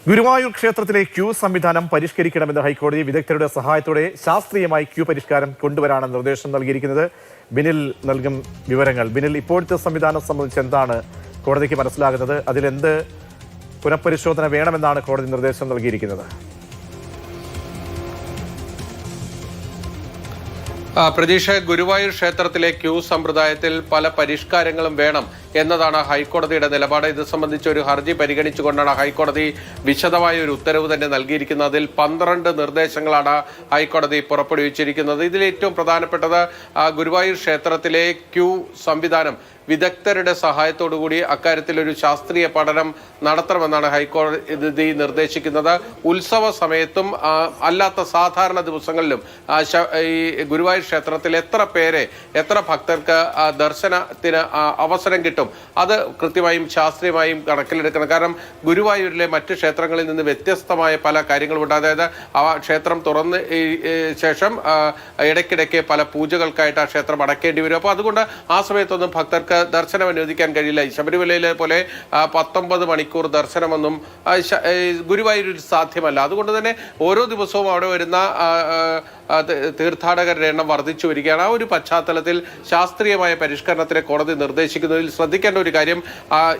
ഗുരുവായൂർ ക്ഷേത്രത്തിലെ ക്യൂ സംവിധാനം പരിഷ്കരിക്കണമെന്ന് ഹൈക്കോടതി വിദഗ്ധരുടെ സഹായത്തോടെ ശാസ്ത്രീയമായി ക്യൂ പരിഷ്കാരം കൊണ്ടുവരാനാണ് നിർദ്ദേശം നൽകിയിരിക്കുന്നത്. ബിനിൽ നൽകും വിവരങ്ങൾ. ബിനിൽ, ഇപ്പോഴത്തെ സംവിധാനം സംബന്ധിച്ച് എന്താണ് കോടതിക്ക് മനസ്സിലാകുന്നത്? അതിലെന്ത് പുനഃപരിശോധന വേണമെന്നാണ് കോടതി നിർദ്ദേശം നൽകിയിരിക്കുന്നത്? പ്രതീക്ഷ, ഗുരുവായൂർ ക്ഷേത്രത്തിലെ ക്യൂ സമ്പ്രദായത്തിൽ പല പരിഷ്കാരങ്ങളും വേണം എന്നതാണ് ഹൈക്കോടതിയുടെ നിലപാട്. ഇത് സംബന്ധിച്ച് ഒരു ഹർജി പരിഗണിച്ചുകൊണ്ടാണ് ഹൈക്കോടതി വിശദമായ ഒരു ഉത്തരവ് തന്നെ നൽകിയിരിക്കുന്നത്. അതിൽ 12 നിർദ്ദേശങ്ങളാണ് ഹൈക്കോടതി പുറപ്പെടുവിച്ചിരിക്കുന്നത്. ഇതിൽ ഏറ്റവും പ്രധാനപ്പെട്ടത് ഗുരുവായൂർ ക്ഷേത്രത്തിലെ ക്യൂ സംവിധാനം വിദഗ്ധരുടെ സഹായത്തോടുകൂടി അക്കാര്യത്തിൽ ഒരു ശാസ്ത്രീയ പഠനം നടത്തണമെന്നാണ് ഹൈക്കോടതി നിർദ്ദേശിക്കുന്നത്. ഉത്സവ സമയത്തും അല്ലാത്ത സാധാരണ ദിവസങ്ങളിലും ഈ ഗുരുവായൂർ ക്ഷേത്രത്തിൽ എത്ര ഭക്തർക്ക് ദർശനത്തിന് അവസരം കിട്ടും, അത് കൃത്യമായും ശാസ്ത്രീയമായും കണക്കിലെടുക്കണം. കാരണം ഗുരുവായൂരിലെ മറ്റ് ക്ഷേത്രങ്ങളിൽ നിന്ന് വ്യത്യസ്തമായ പല കാര്യങ്ങളുമുണ്ട്. അതായത് ആ ക്ഷേത്രം തുറന്ന് ശേഷം ഇടയ്ക്കിടയ്ക്ക് പല പൂജകൾക്കായിട്ട് ആ ക്ഷേത്രം അടയ്ക്കേണ്ടി വരും. അപ്പോൾ അതുകൊണ്ട് ആ സമയത്തൊന്നും ഭക്തർക്ക് ദർശനം അനുവദിക്കാൻ കഴിയില്ല. ശബരിമലയിലെ പോലെ 19 മണിക്കൂർ ദർശനമൊന്നും ഗുരുവായൂരിൽ സാധ്യമല്ല. അതുകൊണ്ട് തന്നെ ഓരോ ദിവസവും അവിടെ വരുന്ന തീർത്ഥാടകരുടെ എണ്ണം വർദ്ധിച്ചു വരികയാണ്. ആ ഒരു പശ്ചാത്തലത്തിൽ ശാസ്ത്രീയമായ പരിഷ്കരണത്തിന് കോടതി നിർദ്ദേശിക്കുന്നതിൽ ശ്രദ്ധിക്കേണ്ട ഒരു കാര്യം,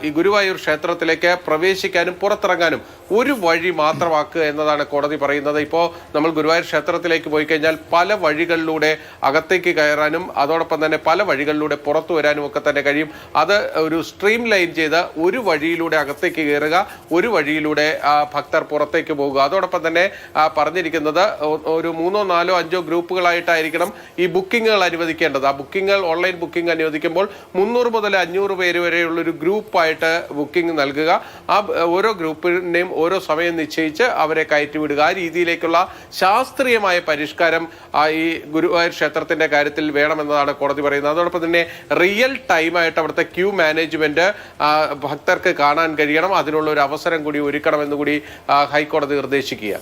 ഈ ഗുരുവായൂർ ക്ഷേത്രത്തിലേക്ക് പ്രവേശിക്കാനും പുറത്തിറങ്ങാനും ഒരു വഴി മാത്രമാക്കുക എന്നതാണ് കോടതി പറയുന്നത്. ഇപ്പോൾ നമ്മൾ ഗുരുവായൂർ ക്ഷേത്രത്തിലേക്ക് പോയി കഴിഞ്ഞാൽ പല വഴികളിലൂടെ അകത്തേക്ക് കയറാനും അതോടൊപ്പം തന്നെ പല വഴികളിലൂടെ പുറത്തു വരാനും ഒക്കെ തന്നെ കഴിയും. അത് ഒരു സ്ട്രീം ലൈൻ ചെയ്ത് ഒരു വഴിയിലൂടെ അകത്തേക്ക് കയറുക, ഒരു വഴിയിലൂടെ ഭക്തർ പുറത്തേക്ക് പോകുക. അതോടൊപ്പം തന്നെ പറഞ്ഞിരിക്കുന്നത് ഒരു 3, 4, 5 ഗ്രൂപ്പുകളായിട്ടായിരിക്കണം ഈ ബുക്കിങ്ങുകൾ അനുവദിക്കേണ്ടത്. ആ ബുക്കിങ്ങുകൾ, ഓൺലൈൻ ബുക്കിംഗ് അനുവദിക്കുമ്പോൾ 300 മുതൽ 500 പേര് വരെയുള്ള ഒരു ഗ്രൂപ്പായിട്ട് ബുക്കിംഗ് നൽകുക. ആ ഓരോ ഗ്രൂപ്പിനെയും ഓരോ സമയം നിശ്ചയിച്ച് അവരെ കയറ്റിവിടുക. ആ രീതിയിലേക്കുള്ള ശാസ്ത്രീയമായ പരിഷ്കാരം ഈ ഗുരുവായൂർ ക്ഷേത്രത്തിന്റെ കാര്യത്തിൽ വേണമെന്നതാണ് കോടതി പറയുന്നത്. അതോടൊപ്പം തന്നെ റിയൽ ടൈമായിട്ട് അവിടുത്തെ ക്യൂ മാനേജ്മെന്റ് ഭക്തർക്ക് കാണാൻ കഴിയണം. അതിനുള്ള ഒരു അവസരം കൂടി ഒരുക്കണമെന്ന് കൂടി ഹൈക്കോടതി നിർദ്ദേശിക്കുക.